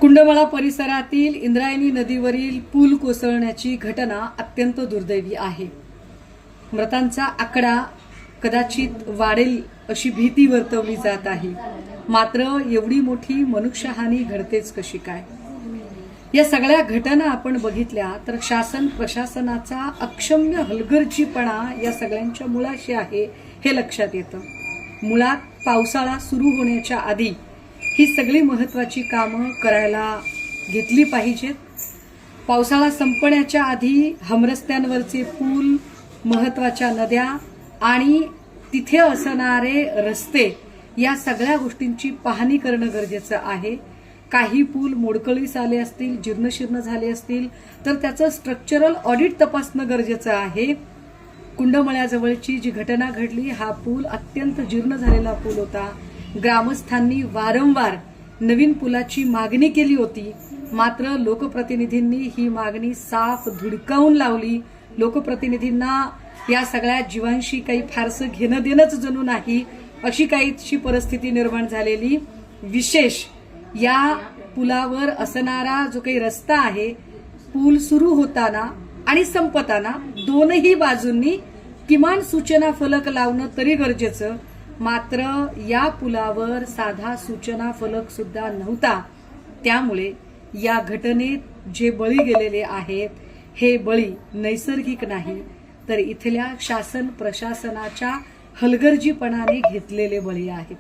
कुंडमळा परिसरातील इंद्रायणी नदीवरील पूल कोसळण्याची घटना अत्यंत दुर्दैवी आहे। मृतांचा आकडा कदाचित वाढेल अशी भीती वर्तवली जात आहे। मात्र एवढी मोठी मनुष्यहानी घडतेच कशी काय? या सगळ्या घटना आपण बघितल्या तर शासन प्रशासनाचा अक्षम्य हलगर्जीपणा या सगळ्यांच्या मुळाशी आहे हे लक्षात येतं। मुळात पावसाळा सुरू होण्याच्या आधी ही सगळी महत्त्वाची कामं करायला घेतली पाहिजेत। पावसाळा संपण्याच्या आधी हमरस्त्यांवरचे पूल, महत्त्वाच्या नद्या आणि तिथे असणारे रस्ते या सगळ्या गोष्टींची पाहणी करणं गरजेचं आहे। काही पूल मोडकळीस आले असतील, जीर्णशीर्ण झाले असतील तर त्याचं स्ट्रक्चरल ऑडिट तपासणं गरजेचं आहे। कुंडमळ्याजवळची जी घटना घडली, हा पूल अत्यंत जीर्ण झालेला पूल होता। ग्रामस्थांनी वारंवार नवीन पुलाची मागणी केली होती, मात्र लोकप्रतिनिधींनी ही मागणी साफ धुडकावून लावली। लोकप्रतिनिधींना या सगळ्या जीवांशी काही फारसं घेणं देणंच जणू नाही अशी काहीशी परिस्थिती निर्माण झालेली। विशेष या पुलावर असणारा जो काही रस्ता आहे, पूल सुरू होताना आणि संपताना दोनही बाजूंनी किमान सूचना फलक लावणं तरी गरजेचं। मात्र या पुलावर साधा सूचना फलक सुद्धा नव्हता। त्यामुळे या घटनेत जे बळी गेलेले आहेत, हे बळी नैसर्गिक नाही तर इथल्या शासन प्रशासनाच्या हलगर्जीपणाने घेतलेले बळी आहेत।